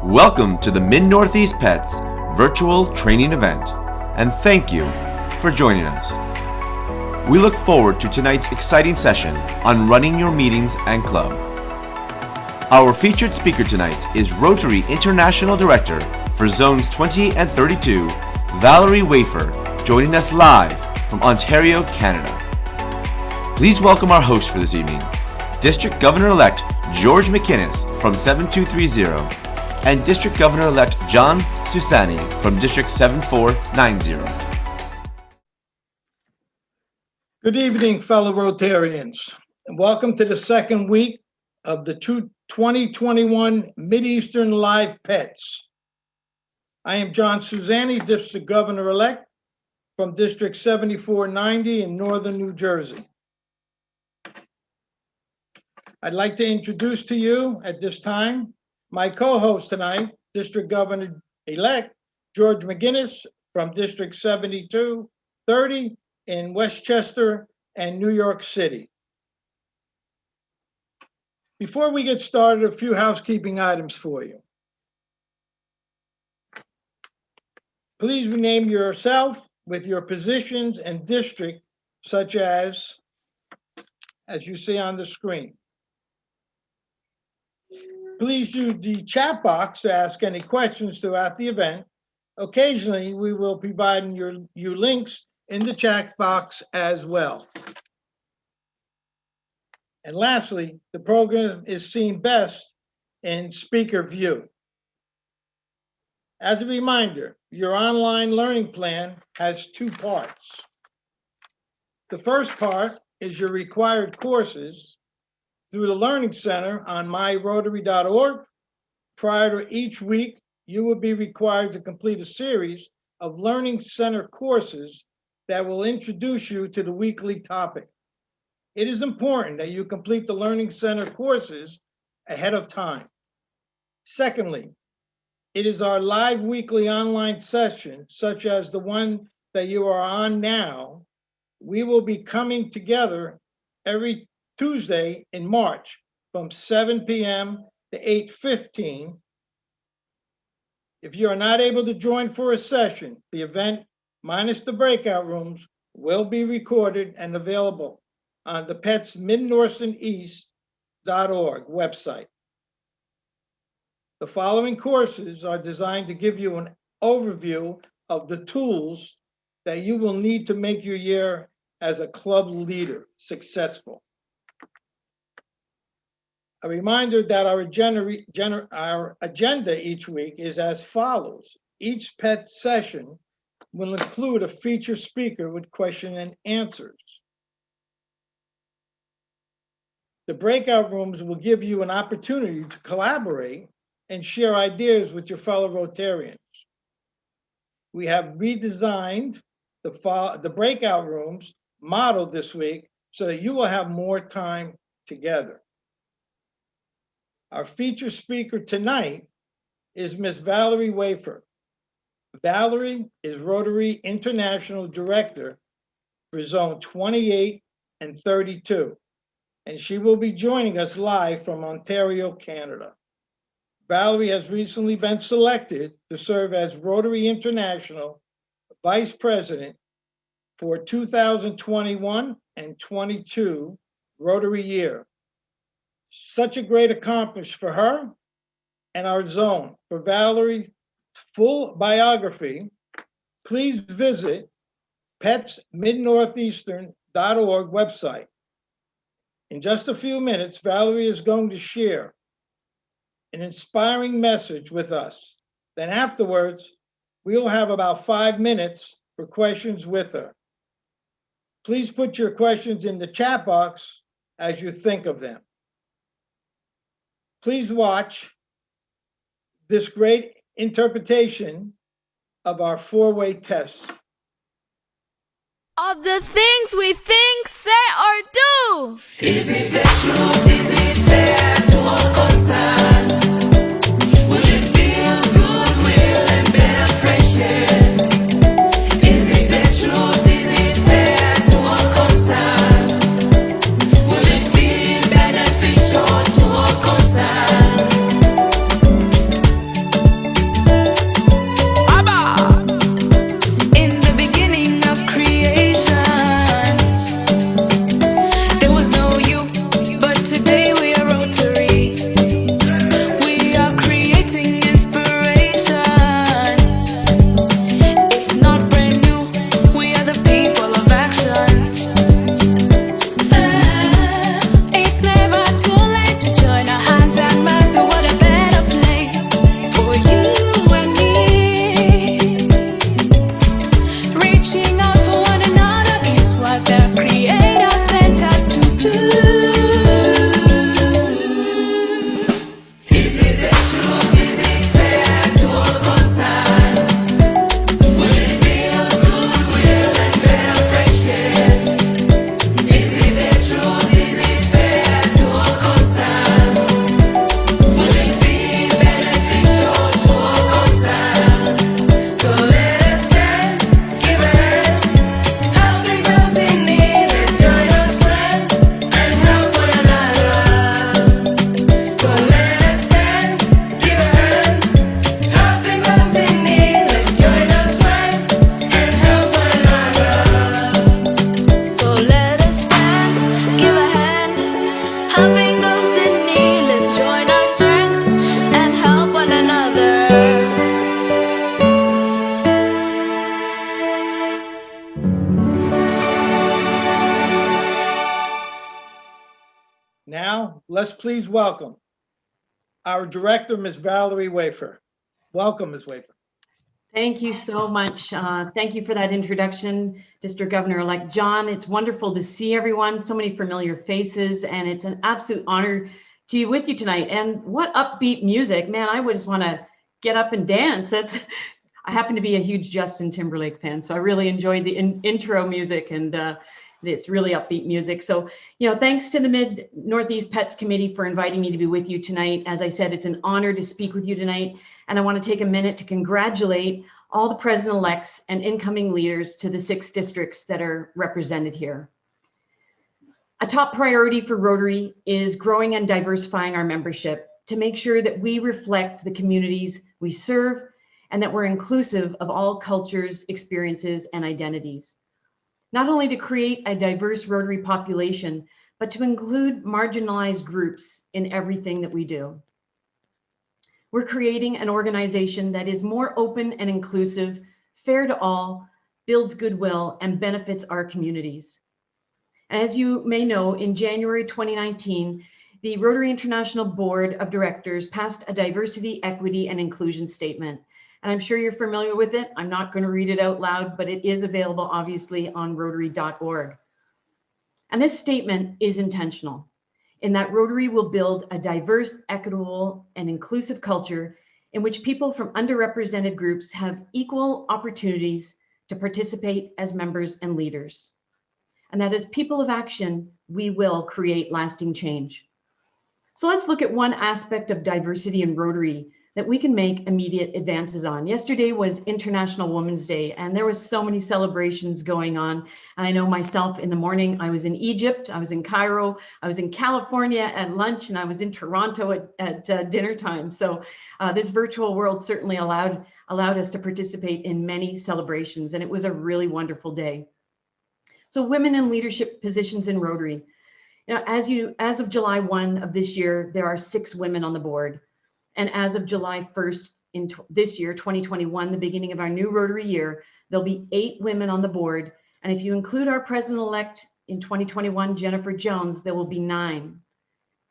Welcome to the Mid-Northeast Pets virtual training event, and thank you for joining us. We look forward to tonight's exciting session on running your meetings and club. Our featured speaker tonight is Rotary International Director for Zones 20 and 32, Valerie Wafer, joining us live from Ontario, Canada. Please welcome our host for this evening, District Governor-elect George McInnes from 7230 and District Governor-elect John Susani from District 7490. Good evening, fellow Rotarians, and welcome to the second week of the 2021 Mideastern Live Pets. I am John Susani, District Governor-elect from District 7490 in Northern New Jersey. I'd like to introduce to you at this time my co-host tonight, District Governor-elect George McInnes from District 7230 in Westchester and New York City. Before we get started, a few housekeeping items for you. Please rename yourself with your positions and district, such as you see on the screen. Please use the chat box to ask any questions throughout the event. Occasionally, we will provide you links in the chat box as well. And lastly, the program is seen best in speaker view. As a reminder, your online learning plan has two parts. The first part is your required courses through the Learning Center on myrotary.org. Prior to each week, you will be required to complete a series of Learning Center courses that will introduce you to the weekly topic. It is important that you complete the Learning Center courses ahead of time. Secondly, it is our live weekly online session, such as the one that you are on now. We will be coming together every Tuesday in March from 7 p.m. to 8:15. If you are not able to join for a session, the event, minus the breakout rooms, will be recorded and available on the petsmidnortherneast.org website. The following courses are designed to give you an overview of the tools that you will need to make your year as a club leader successful. A reminder that our agenda each week is as follows. Each pet session will include a feature speaker with question and answers. The breakout rooms will give you an opportunity to collaborate and share ideas with your fellow Rotarians. We have redesigned the breakout rooms model this week so that you will have more time together. Our feature speaker tonight is Miss Valerie Wafer. Valerie is Rotary International Director for Zone 28 and 32, and she will be joining us live from Ontario, Canada. Valerie has recently been selected to serve as Rotary International Vice President for 2021 and 22 Rotary year. Such a great accomplishment for her and our zone. For Valerie's full biography, please visit petsmidnortheastern.org website. In just a few minutes, Valerie is going to share an inspiring message with us. Then afterwards, we'll have about 5 minutes for questions with her. Please put your questions in the chat box as you think of them. Please watch this great interpretation of our four-way test. Of the things we think, say, or do. Is it the truth? Is it fair to all concerned? Will it build goodwill and better friendship? Is it the truth? Is it fair to all concerned? Will it be beneficial to all concerned? Now, let's please welcome our director, Ms. Valerie Wafer. Welcome, Ms. Wafer. Thank you so much. Thank you for that introduction, District Governor-elect John. It's wonderful to see everyone, so many familiar faces, and it's an absolute honor to be with you tonight. And what upbeat music, man, I would just want to get up and dance. I happen to be a huge Justin Timberlake fan, so I really enjoyed the intro music, and it's really upbeat music. So, thanks to the Mid-Northeast Pets Committee for inviting me to be with you tonight. As I said, it's an honor to speak with you tonight. And I want to take a minute to congratulate all the president-elects and incoming leaders to the 6 districts that are represented here. A top priority for Rotary is growing and diversifying our membership to make sure that we reflect the communities we serve and that we're inclusive of all cultures, experiences, and identities. Not only to create a diverse Rotary population, but to include marginalized groups in everything that we do. We're creating an organization that is more open and inclusive, fair to all, builds goodwill, and benefits our communities. As you may know, in January 2019, the Rotary International Board of Directors passed a diversity, equity, and inclusion statement. And I'm sure you're familiar with it. I'm not going to read it out loud, but it is available, obviously, on Rotary.org. And this statement is intentional, in that Rotary will build a diverse, equitable, and inclusive culture in which people from underrepresented groups have equal opportunities to participate as members and leaders. And that as people of action, we will create lasting change. So let's look at one aspect of diversity in Rotary that we can make immediate advances on. Yesterday was International Women's Day, and there was so many celebrations going on. And I know myself, in the morning, I was in Egypt, I was in Cairo, I was in California at lunch, and I was in Toronto at dinner time. So this virtual world certainly allowed us to participate in many celebrations, and it was a really wonderful day. So women in leadership positions in Rotary. As of July 1 of this year, there are 6 women on the board. And as of July 1st in this year, 2021, the beginning of our new Rotary year, there'll be 8 women on the board. And if you include our president-elect in 2021, Jennifer Jones, there will be 9.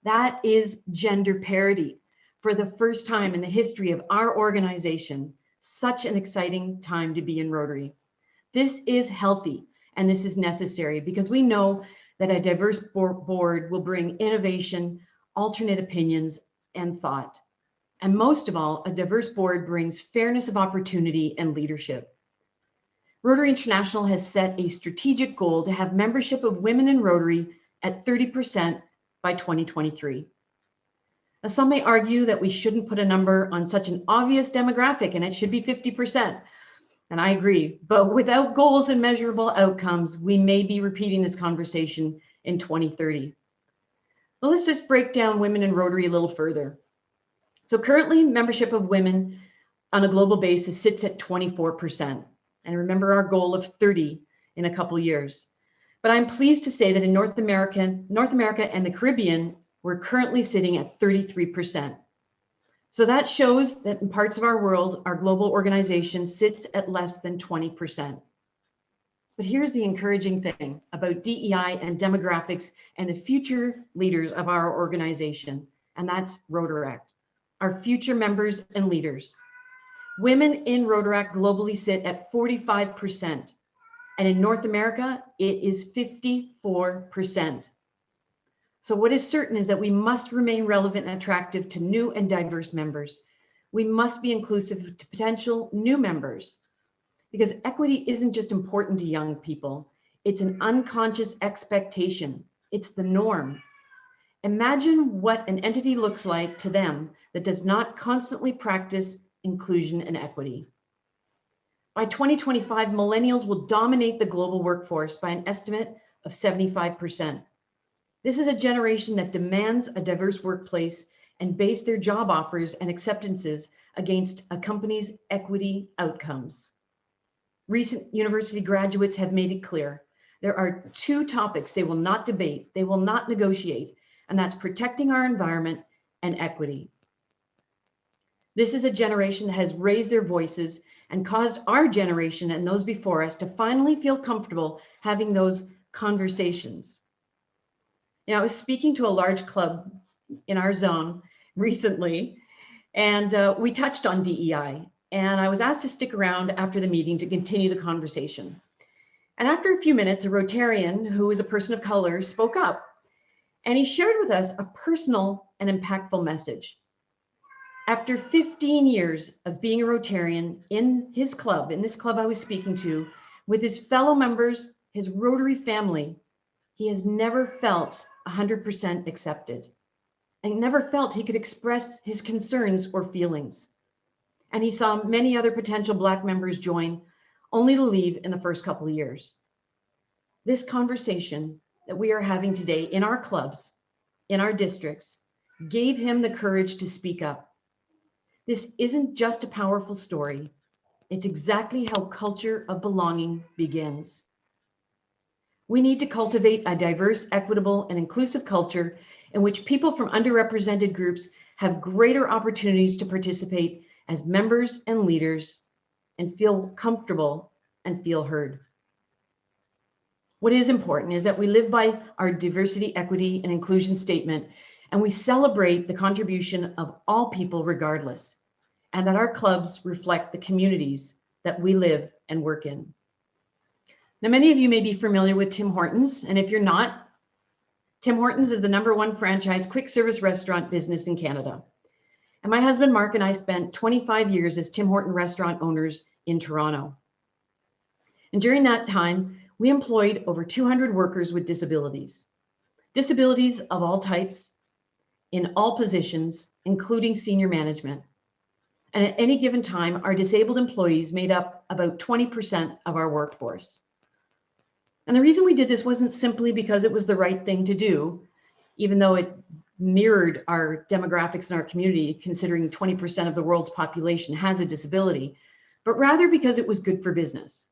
That is gender parity for the first time in the history of our organization. Such an exciting time to be in Rotary. This is healthy and this is necessary because we know that a diverse board will bring innovation, alternate opinions, and thought. And most of all, a diverse board brings fairness of opportunity and leadership. Rotary International has set a strategic goal to have membership of women in Rotary at 30% by 2023. Now, some may argue that we shouldn't put a number on such an obvious demographic and it should be 50%. And I agree, but without goals and measurable outcomes, we may be repeating this conversation in 2030. Well, let's just break down women in Rotary a little further. So currently, membership of women on a global basis sits at 24%. And remember our goal of 30 in a couple years. But I'm pleased to say that in North America and the Caribbean, we're currently sitting at 33%. So that shows that in parts of our world, our global organization sits at less than 20%. But here's the encouraging thing about DEI and demographics and the future leaders of our organization, and that's Rotaract, our future members and leaders. Women in Rotaract globally sit at 45%, and in North America, it is 54%. So what is certain is that we must remain relevant and attractive to new and diverse members. We must be inclusive to potential new members because equity isn't just important to young people. It's an unconscious expectation. It's the norm. Imagine what an entity looks like to them that does not constantly practice inclusion and equity. By 2025, millennials will dominate the global workforce by an estimate of 75%. This is a generation that demands a diverse workplace and base their job offers and acceptances against a company's equity outcomes. Recent university graduates have made it clear. There are 2 topics they will not debate, they will not negotiate, and that's protecting our environment and equity. This is a generation that has raised their voices and caused our generation and those before us to finally feel comfortable having those conversations. I was speaking to a large club in our zone recently, and we touched on DEI. And I was asked to stick around after the meeting to continue the conversation. And after a few minutes, a Rotarian who is a person of color spoke up, and he shared with us a personal and impactful message. After 15 years of being a Rotarian in this club I was speaking to, with his fellow members, his Rotary family, he has never felt 100% accepted and never felt he could express his concerns or feelings. And he saw many other potential Black members join, only to leave in the first couple of years. This conversation that we are having today in our clubs, in our districts, gave him the courage to speak up. This isn't just a powerful story. It's exactly how culture of belonging begins. We need to cultivate a diverse, equitable, and inclusive culture in which people from underrepresented groups have greater opportunities to participate as members and leaders and feel comfortable and feel heard. What is important is that we live by our diversity, equity, and inclusion statement, and we celebrate the contribution of all people regardless, and that our clubs reflect the communities that we live and work in. Now, many of you may be familiar with Tim Hortons, and if you're not, Tim Hortons is the #1 franchise quick service restaurant business in Canada. And my husband, Mark, and I spent 25 years as Tim Horton restaurant owners in Toronto. And during that time, we employed over 200 workers with disabilities of all types, in all positions, including senior management. And at any given time, our disabled employees made up about 20% of our workforce. And the reason we did this wasn't simply because it was the right thing to do, even though it mirrored our demographics in our community, considering 20% of the world's population has a disability, but rather because it was good for business.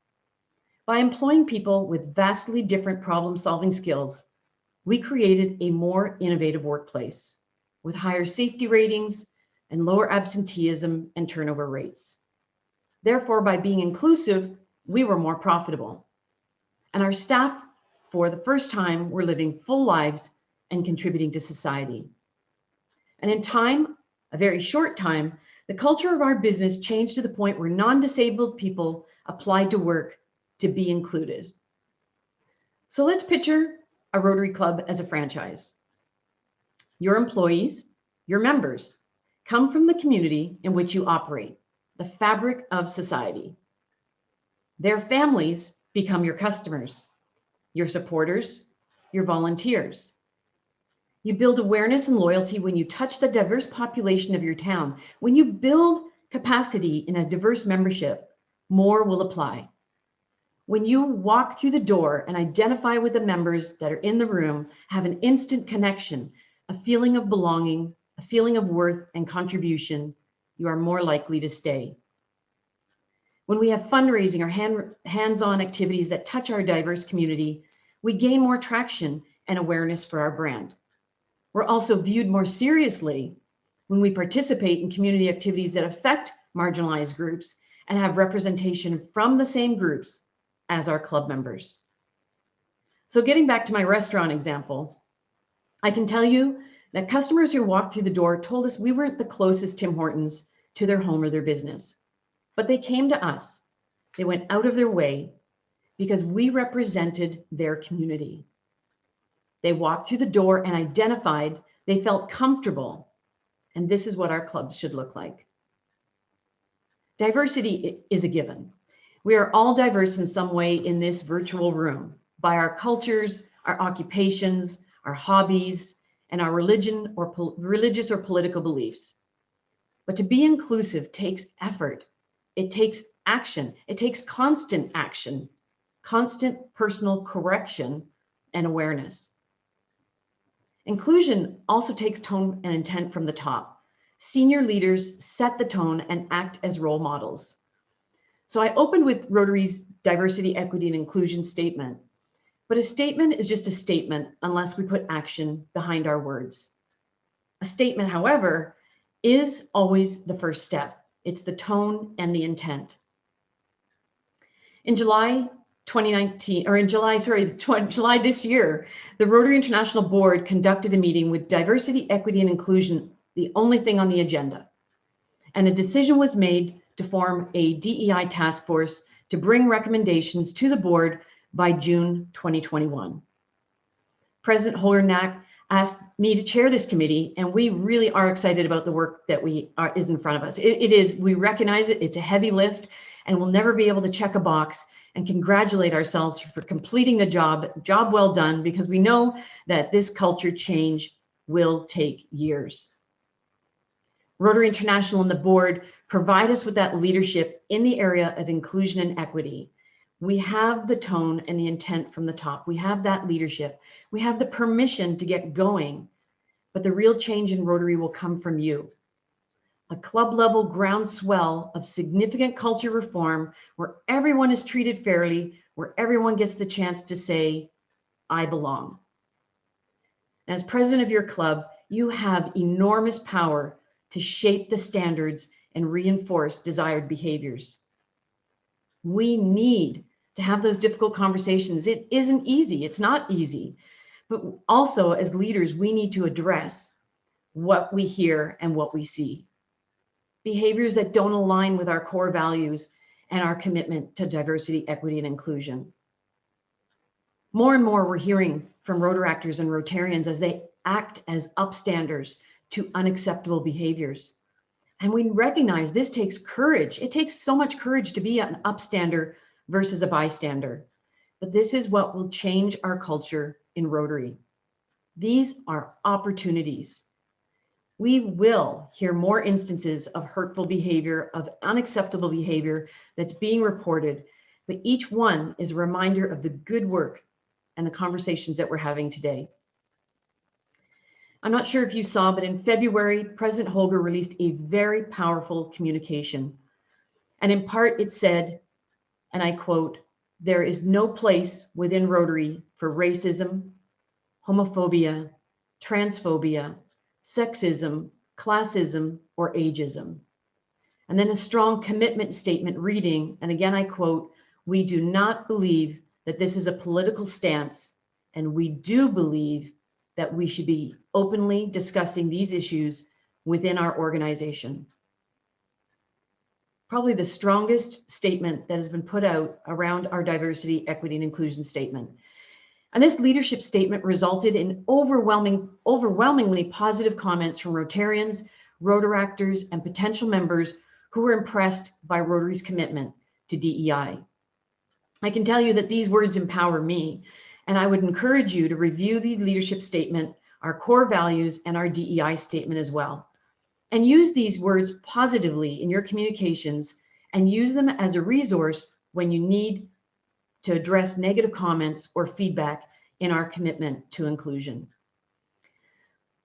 By employing people with vastly different problem-solving skills, we created a more innovative workplace with higher safety ratings and lower absenteeism and turnover rates. Therefore, by being inclusive, we were more profitable. And our staff, for the first time, were living full lives and contributing to society. And in time, a very short time, the culture of our business changed to the point where non-disabled people applied to work to be included. So let's picture a Rotary Club as a franchise. Your employees, your members, come from the community in which you operate, the fabric of society. Their families become your customers, your supporters, your volunteers. You build awareness and loyalty when you touch the diverse population of your town. When you build capacity in a diverse membership, more will apply. When you walk through the door and identify with the members that are in the room, have an instant connection, a feeling of belonging, a feeling of worth and contribution, you are more likely to stay. When we have fundraising or hands-on activities that touch our diverse community, we gain more traction and awareness for our brand. We're also viewed more seriously when we participate in community activities that affect marginalized groups and have representation from the same groups as our club members. So getting back to my restaurant example, I can tell you that customers who walked through the door told us we weren't the closest Tim Hortons to their home or their business, but they came to us. They went out of their way because we represented their community. They walked through the door and identified, they felt comfortable, and this is what our clubs should look like. Diversity is a given. We are all diverse in some way in this virtual room by our cultures, our occupations, our hobbies, and our religion or religious or political beliefs. But to be inclusive takes effort. It takes action. It takes constant action, constant personal correction and awareness. Inclusion also takes tone and intent from the top. Senior leaders set the tone and act as role models. So I opened with Rotary's diversity, equity, and inclusion statement. But a statement is just a statement unless we put action behind our words. A statement, however, is always the first step. It's the tone and the intent. In July 2019, or in July, July this year, the Rotary International Board conducted a meeting with diversity, equity, and inclusion, the only thing on the agenda. And a decision was made to form a DEI task force to bring recommendations to the board by June 2021. President Holger-Knack asked me to chair this committee, and we really are excited about the work that is in front of us. We recognize it, it's a heavy lift, and we'll never be able to check a box and congratulate ourselves for completing the job well done, because we know that this culture change will take years. Rotary International and the board provide us with that leadership in the area of inclusion and equity. We have the tone and the intent from the top. We have that leadership. We have the permission to get going, but the real change in Rotary will come from you. A club level groundswell of significant culture reform where everyone is treated fairly, where everyone gets the chance to say, I belong. As president of your club, you have enormous power to shape the standards and reinforce desired behaviors. We need to have those difficult conversations. It isn't easy. It's not easy. But also as leaders, we need to address what we hear and what we see. Behaviors that don't align with our core values and our commitment to diversity, equity, and inclusion. More and more, we're hearing from Rotaractors and Rotarians as they act as upstanders to unacceptable behaviors. And we recognize this takes courage. It takes so much courage to be an upstander versus a bystander. But this is what will change our culture in Rotary. These are opportunities. We will hear more instances of hurtful behavior, of unacceptable behavior that's being reported, but each one is a reminder of the good work and the conversations that we're having today. I'm not sure if you saw, but in February, President Holger released a very powerful communication. And in part it said, and I quote, "There is no place within Rotary for racism, homophobia, transphobia, sexism, classism, or ageism." And then a strong commitment statement reading, and again I quote, "We do not believe that this is a political stance, and we do believe that we should be openly discussing these issues within our organization." Probably the strongest statement that has been put out around our diversity, equity, and inclusion statement. And this leadership statement resulted in overwhelmingly positive comments from Rotarians, Rotaractors, and potential members who were impressed by Rotary's commitment to DEI. I can tell you that these words empower me, and I would encourage you to review the leadership statement, our core values, and our DEI statement as well. And use these words positively in your communications and use them as a resource when you need to address negative comments or feedback in our commitment to inclusion.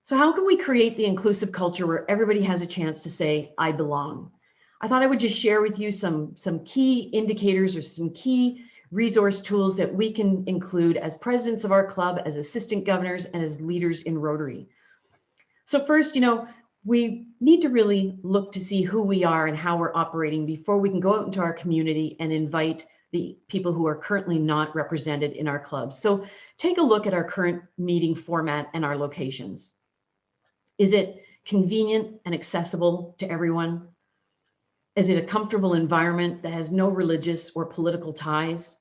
So how can we create the inclusive culture where everybody has a chance to say, I belong? I thought I would just share with you some key indicators or some key resource tools that we can include as presidents of our club, as assistant governors, and as leaders in Rotary. So first, we need to really look to see who we are and how we're operating before we can go out into our community and invite the people who are currently not represented in our clubs. So take a look at our current meeting format and our locations. Is it convenient and accessible to everyone? Is it a comfortable environment that has no religious or political ties?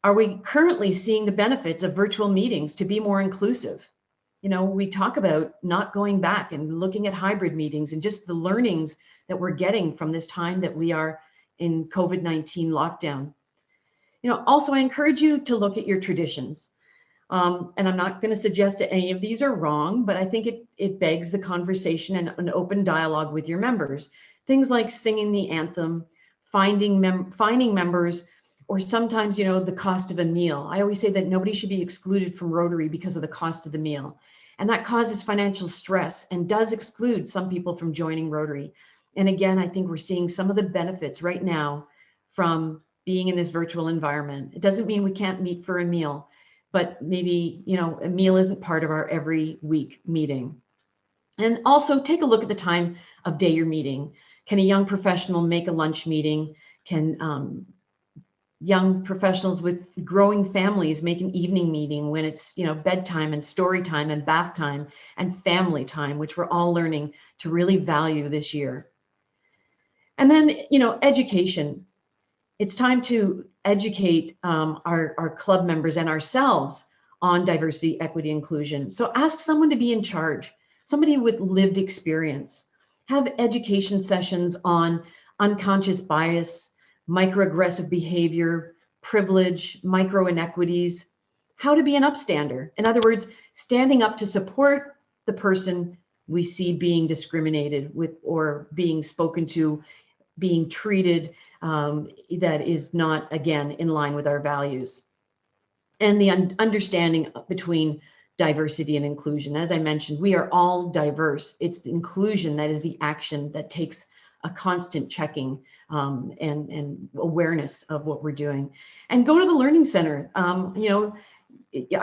Are we currently seeing the benefits of virtual meetings to be more inclusive? We talk about not going back and looking at hybrid meetings and just the learnings that we're getting from this time that we are in COVID-19 lockdown. Also, I encourage you to look at your traditions. And I'm not going to suggest that any of these are wrong, but I think it begs the conversation and an open dialogue with your members. Things like singing the anthem, finding members, or sometimes, the cost of a meal. I always say that nobody should be excluded from Rotary because of the cost of the meal. And that causes financial stress and does exclude some people from joining Rotary. And again, I think we're seeing some of the benefits right now from being in this virtual environment. It doesn't mean we can't meet for a meal, but maybe, a meal isn't part of our every week meeting. And also take a look at the time of day you're meeting. Can a young professional make a lunch meeting? Can young professionals with growing families make an evening meeting when it's, bedtime and story time and bath time and family time, which we're all learning to really value this year. And then, education. It's time to educate our club members and ourselves on diversity, equity, inclusion. So ask someone to be in charge, somebody with lived experience. Have education sessions on unconscious bias, microaggressive behavior, privilege, micro inequities, how to be an upstander. In other words, standing up to support the person we see being discriminated with or being spoken to, being treated that is not, again, in line with our values. And the understanding between diversity and inclusion. As I mentioned, we are all diverse. It's the inclusion that is the action that takes a constant checking and awareness of what we're doing. And go to the Learning Center. I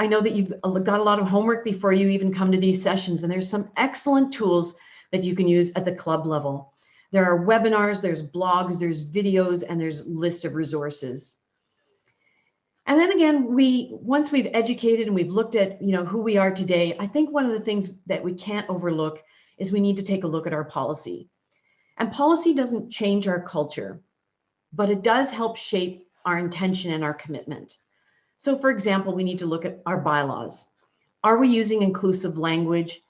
know that you've got a lot of homework before you even come to these sessions, and there's some excellent tools that you can use at the club level. There are webinars, there's blogs, there's videos, and there's a list of resources. And then again, once we've educated and we've looked at who we are today, I think one of the things that we can't overlook is we need to take a look at our policy. And policy doesn't change our culture, but it does help shape our intention and our commitment. So for example, we need to look at our bylaws. Are we using inclusive language?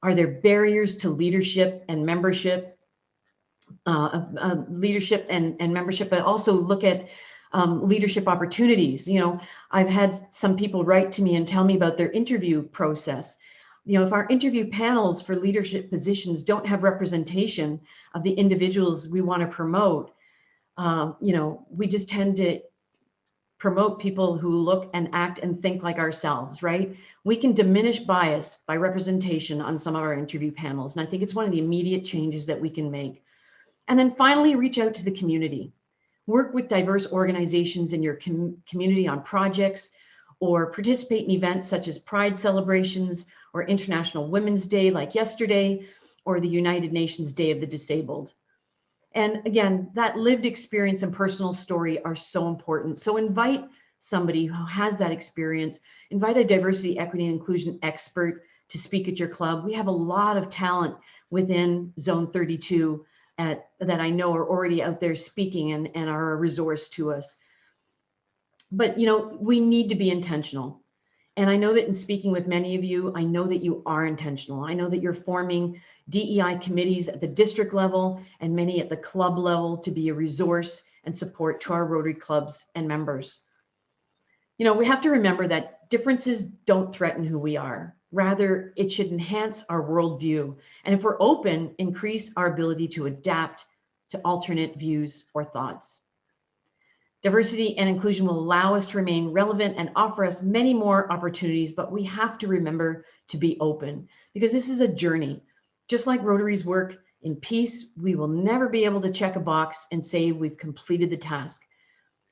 Are there barriers to leadership and membership? Leadership and membership, but also look at leadership opportunities. I've had some people write to me and tell me about their interview process. If our interview panels for leadership positions don't have representation of the individuals we want to promote, we just tend to promote people who look and act and think like ourselves, right? We can diminish bias by representation on some of our interview panels. And I think it's one of the immediate changes that we can make. And then finally, reach out to the community. Work with diverse organizations in your community on projects, or participate in events such as Pride celebrations or International Women's Day like yesterday, or the United Nations Day of the Disabled. And again, that lived experience and personal story are so important. So invite somebody who has that experience, invite a diversity, equity, and inclusion expert to speak at your club. We have a lot of talent within Zone 32 that I know are already out there speaking and are a resource to us. But we need to be intentional. And I know that in speaking with many of you, I know that you are intentional. I know that you're forming DEI committees at the district level and many at the club level to be a resource and support to our Rotary clubs and members. We have to remember that differences don't threaten who we are. Rather, it should enhance our worldview. And if we're open, increase our ability to adapt to alternate views or thoughts. Diversity and inclusion will allow us to remain relevant and offer us many more opportunities, but we have to remember to be open because this is a journey. Just like Rotary's work in peace, we will never be able to check a box and say we've completed the task.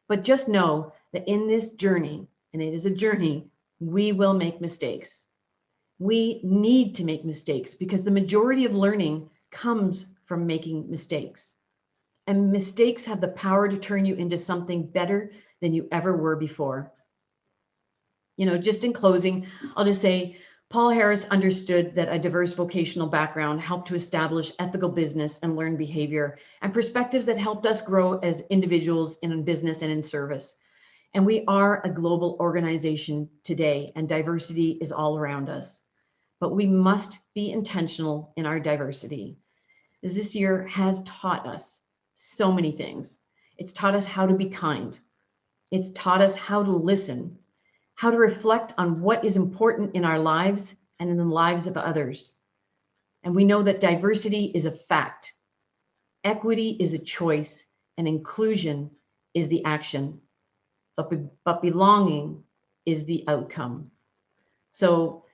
But just know that in this journey, and it is a journey, we will make mistakes. We need to make mistakes because the majority of learning comes from making mistakes. And mistakes have the power to turn you into something better than you ever were before. Just in closing, I'll just say, Paul Harris understood that a diverse vocational background helped to establish ethical business and learned behavior and perspectives that helped us grow as individuals in business and in service. And we are a global organization today, and diversity is all around us. But we must be intentional in our diversity, as this year has taught us so many things. It's taught us how to be kind. It's taught us how to listen, how to reflect on what is important in our lives and in the lives of others. And we know that diversity is a fact, equity is a choice, and inclusion is the action, but belonging is the outcome. So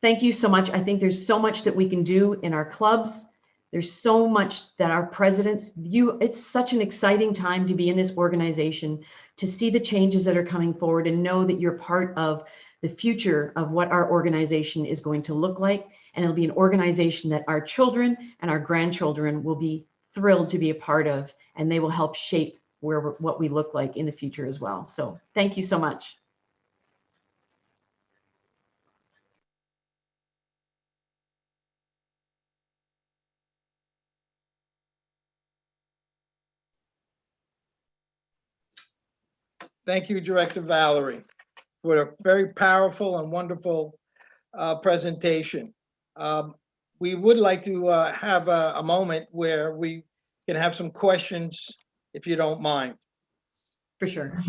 thank you so much. I think there's so much that we can do in our clubs. There's so much that our presidents, it's such an exciting time to be in this organization, to see the changes that are coming forward and know that you're part of the future of what our organization is going to look like. And it'll be an organization that our children and our grandchildren will be thrilled to be a part of, and they will help shape what we look like in the future as well. So thank you so much. Thank you, Director Valerie, for a very powerful and wonderful presentation. We would like to have a moment where we can have some questions, if you don't mind. For sure.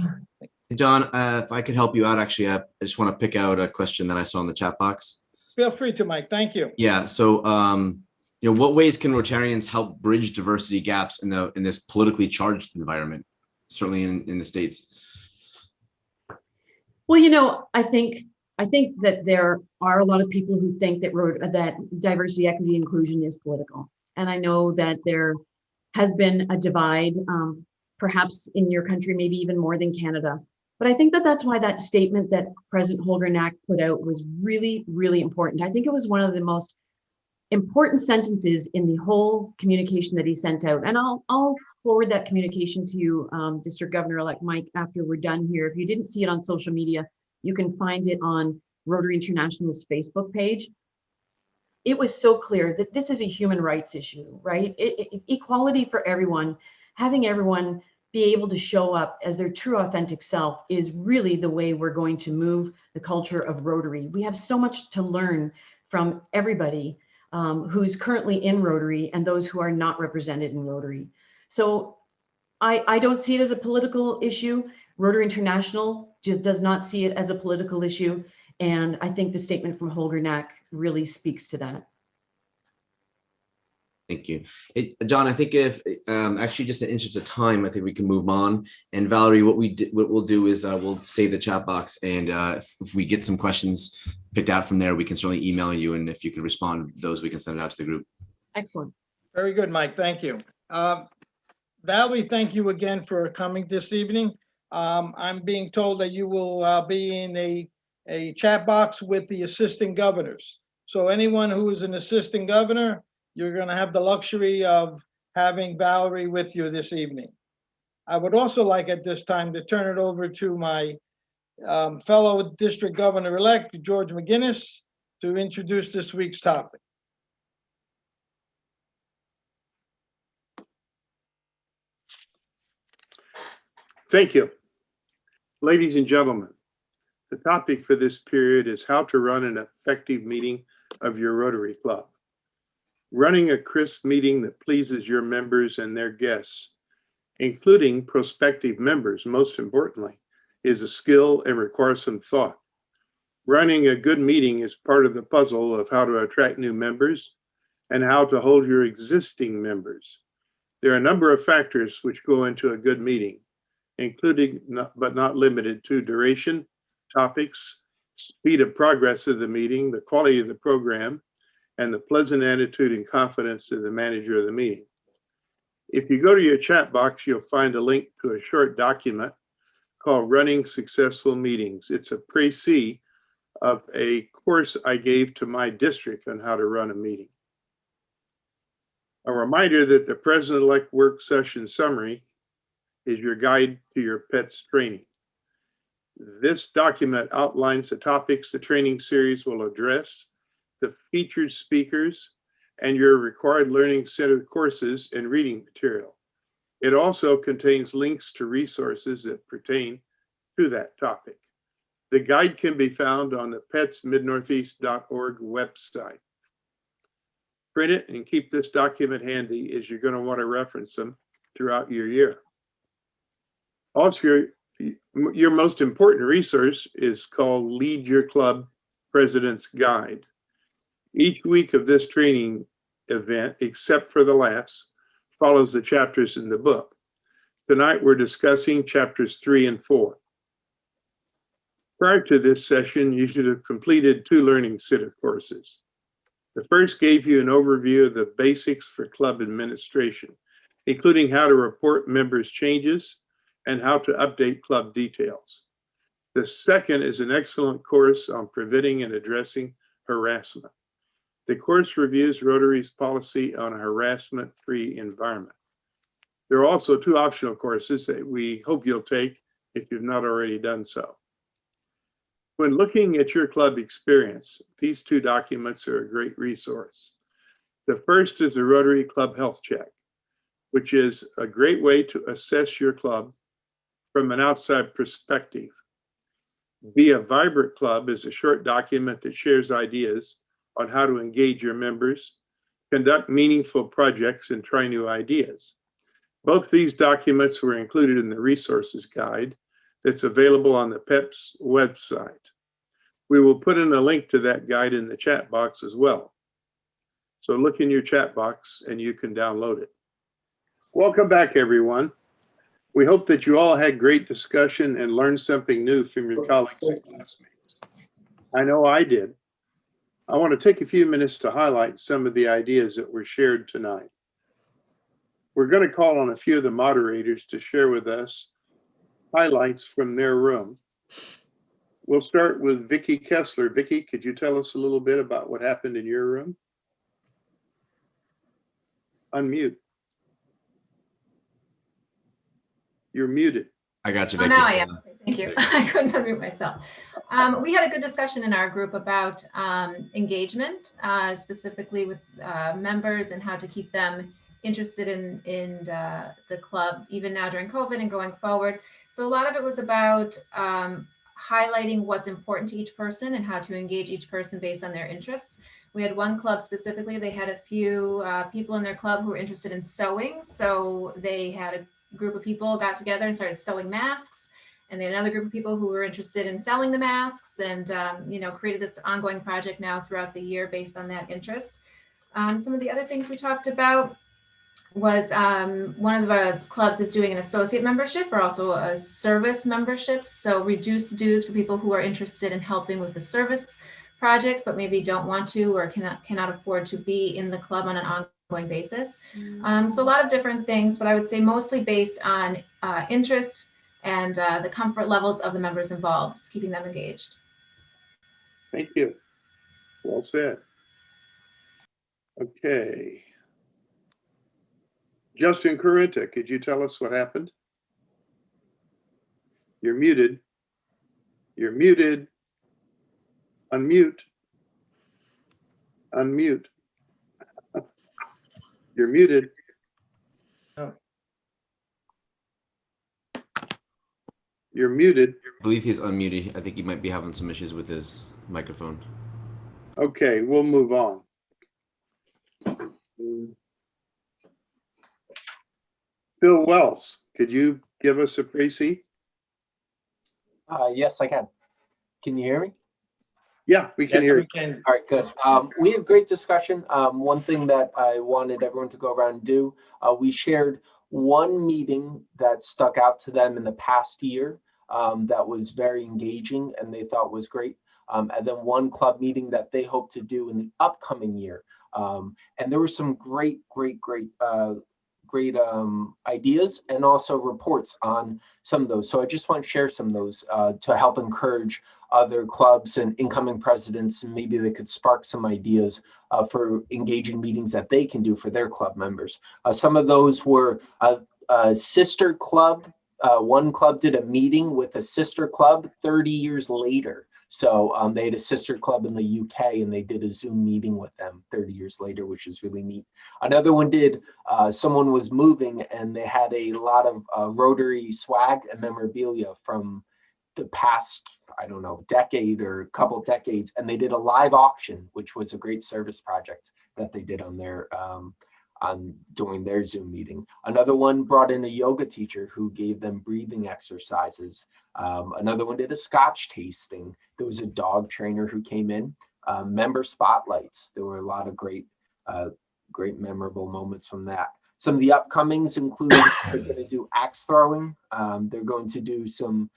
John, if I could help you out, actually, I just want to pick out a question that I saw in the chat box. Feel free to, Mike. Thank you. Yeah. So, what ways can Rotarians help bridge diversity gaps in this politically charged environment, certainly in the States? Well, I think that there are a lot of people who think that diversity, equity, inclusion is political, and I know that there has been a divide, perhaps in your country, maybe even more than Canada. But I think that that's why that statement that President Holdernach put out was really, really important. I think it was one of the most important sentences in the whole communication that he sent out. And I'll forward that communication to you, District Governor-elect Mike, after we're done here. If you didn't see it on social media, you can find it on Rotary International's Facebook page. It was so clear that this is a human rights issue, right? Equality for everyone, having everyone be able to show up as their true authentic self is really the way we're going to move the culture of Rotary. We have so much to learn from everybody who's currently in Rotary and those who are not represented in Rotary. So I don't see it as a political issue. Rotary International just does not see it as a political issue. And I think the statement from Holdernach really speaks to that. Thank you. John, I think if actually just in interest of time, I think we can move on. And Valerie, what we'll do is we'll save the chat box, and if we get some questions picked out from there, we can certainly email you, and if you can respond to those, we can send it out to the group. Excellent. Very good, Mike. Thank you. Valerie, thank you again for coming this evening. I'm being told that you will be in a chat box with the assistant governors. So anyone who is an assistant governor, you're going to have the luxury of having Valerie with you this evening. I would also like at this time to turn it over to my fellow district governor-elect, George McGinnis, to introduce this week's topic. Thank you. Ladies and gentlemen, the topic for this period is how to run an effective meeting of your Rotary Club. Running a crisp meeting that pleases your members and their guests, including prospective members, most importantly, is a skill and requires some thought. Running a good meeting is part of the puzzle of how to attract new members and how to hold your existing members. There are a number of factors which go into a good meeting, including but not limited to duration, topics, speed of progress of the meeting, the quality of the program, and the pleasant attitude and confidence of the manager of the meeting. If you go to your chat box, you'll find a link to a short document called Running Successful Meetings. It's a précis of a course I gave to my district on how to run a meeting. A reminder that the President-elect work session summary is your guide to your PETS training. This document outlines the topics the training series will address, the featured speakers, and your required learning center courses and reading material. It also contains links to resources that pertain to that topic. The guide can be found on the petsmidnortheast.org website. Print it and keep this document handy, as you're going to want to reference them throughout your year. Also, your most important resource is called Lead Your Club President's Guide. Each week of this training event, except for the last, follows the chapters in the book. Tonight, we're discussing chapters 3 and 4. Prior to this session, you should have completed 2 learning center courses. The first gave you an overview of the basics for club administration, including how to report members' changes and how to update club details. The second is an excellent course on preventing and addressing harassment. The course reviews Rotary's policy on a harassment-free environment. There are also 2 optional courses that we hope you'll take if you've not already done so. When looking at your club experience, these 2 documents are a great resource. The first is the Rotary Club Health Check, which is a great way to assess your club from an outside perspective. Be a Vibrant Club is a short document that shares ideas on how to engage your members, conduct meaningful projects, and try new ideas. Both these documents were included in the resources guide that's available on the PEPS website. We will put in a link to that guide in the chat box as well. So look in your chat box and you can download it. Welcome back, everyone. We hope that you all had great discussion and learned something new from your colleagues and classmates. I know I did. I want to take a few minutes to highlight some of the ideas that were shared tonight. We're going to call on a few of the moderators to share with us highlights from their room. We'll start with Vicki Kessler. Vicki, could you tell us a little bit about what happened in your room? Unmute. You're muted. I got you, Oh, Vicky. now I am. Okay, thank you. I couldn't unmute myself. We had a good discussion in our group about engagement, specifically with members and how to keep them interested in the club, even now during COVID and going forward. So a lot of it was about highlighting what's important to each person and how to engage each person based on their interests. We had one club specifically, they had a few people in their club who were interested in sewing. So they had a group of people got together and started sewing masks. And they had another group of people who were interested in selling the masks and, created this ongoing project now throughout the year based on that interest. Some of the other things we talked about was one of the clubs is doing an associate membership or also a service membership. So reduced dues for people who are interested in helping with the service projects, but maybe don't want to or cannot afford to be in the club on an ongoing basis. So a lot of different things, but I would say mostly based on interest and the comfort levels of the members involved, keeping them engaged. Thank you. Well said. Okay. Justin Carrenta, could you tell us what happened? You're muted. You're muted. Unmute. Unmute. You're muted. Oh. You're muted. I believe he's unmuted. I think he might be having some issues with his microphone. Okay, we'll move on. Phil Wells, could you give us a précis? Yes, I can. Can you hear me? Yeah, we can Yes, hear we you. can. All right, good. We had great discussion. One thing that I wanted everyone to go around and do, we shared one meeting that stuck out to them in the past year that was very engaging and they thought was great. And then one club meeting that they hope to do in the upcoming year. And there were some great ideas and also reports on some of those. So I just want to share some of those to help encourage other clubs and incoming presidents, and maybe they could spark some ideas for engaging meetings that they can do for their club members. Some of those were a sister club. One club did a meeting with a sister club 30 years later. So they had a sister club in the UK and they did a Zoom meeting with them 30 years later, which was really neat. Another one did, someone was moving and they had a lot of Rotary swag and memorabilia from the past, I don't know, decade or a couple decades. And they did a live auction, which was a great service project that they did on their during their Zoom meeting. Another one brought in a yoga teacher who gave them breathing exercises. Another one did a scotch tasting. There was a dog trainer who came in. Member spotlights. There were a lot of great memorable moments from that. Some of the upcomings include they're going to do axe throwing. They're going to do some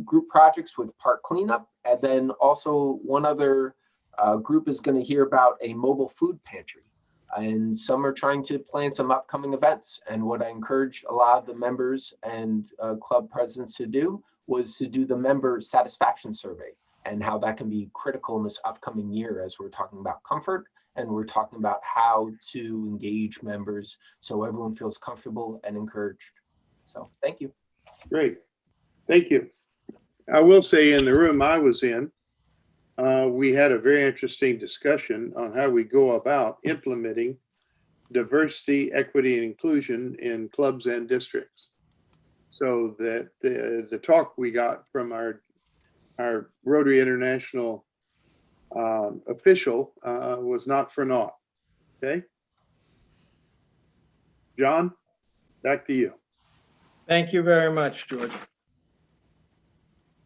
group projects with park cleanup, and then also one other group is going to hear about a mobile food pantry. And some are trying to plan some upcoming events. And what I encouraged a lot of the members and club presidents to do was to do the member satisfaction survey. and how that can be critical in this upcoming year as we're talking about comfort and we're talking about how to engage members so everyone feels comfortable and encouraged. So thank you. Great. Thank you. I will say in the room I was in, we had a very interesting discussion on how we go about implementing diversity, equity, and inclusion in clubs and districts. So that the talk we got from our Rotary International official was not for naught. Okay. John, back to you. Thank you very much, George.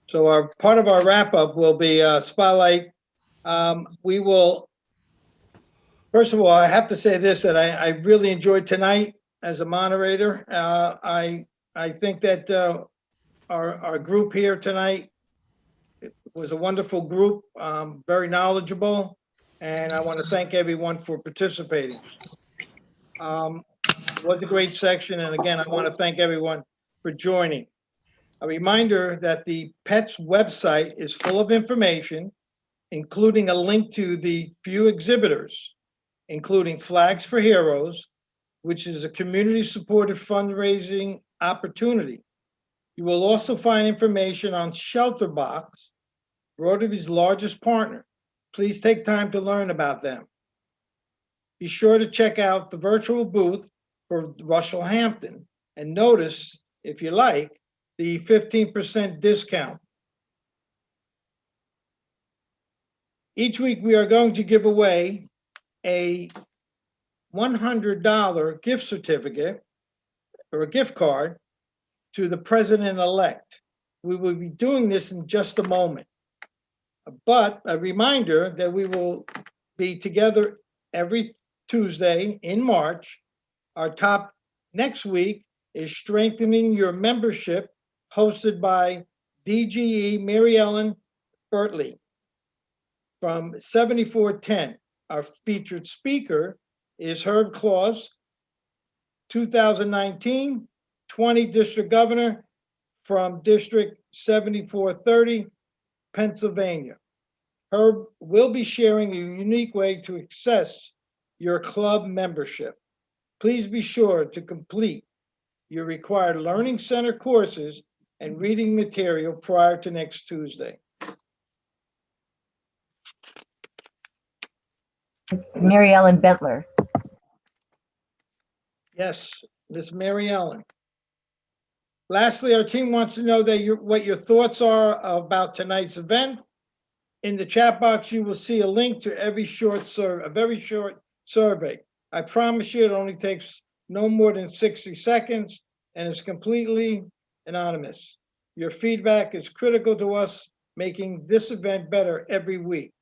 So our part of our wrap up will be spotlight. We will, first of all, I have to say this, that I really enjoyed tonight as a moderator. I think that our group here tonight was a wonderful group, very knowledgeable, and I want to thank everyone for participating. It was a great section, and again, I want to thank everyone for joining. A reminder that the PETS website is full of information, including a link to the few exhibitors, including Flags for Heroes, which is a community-supported fundraising opportunity. You will also find information on Shelterbox, Rotary's largest partner. Please take time to learn about them. Be sure to check out the virtual booth for Russell Hampton and notice, if you like, the 15% discount. Each week we are going to give away a $100 gift certificate or a gift card to the president-elect. We will be doing this in just a moment. But a reminder that we will be together every Tuesday in March. Our top next week is Strengthening Your Membership, hosted by DGE Mary Ellen Bertley from 7410. Our featured speaker is Herb Claus, 2019 20 District Governor from District 7430, Pennsylvania. Herb will be sharing a unique way to access your club membership. Please be sure to complete your required Learning Center courses and reading material prior to next Tuesday. Mary Ellen Bentler. Yes, Miss Mary Ellen. Lastly, our team wants to know that what your thoughts are about tonight's event. In the chat box, you will see a link to a very short survey. I promise you it only takes no more than 60 seconds and it's completely anonymous. Your feedback is critical to us making this event better every week.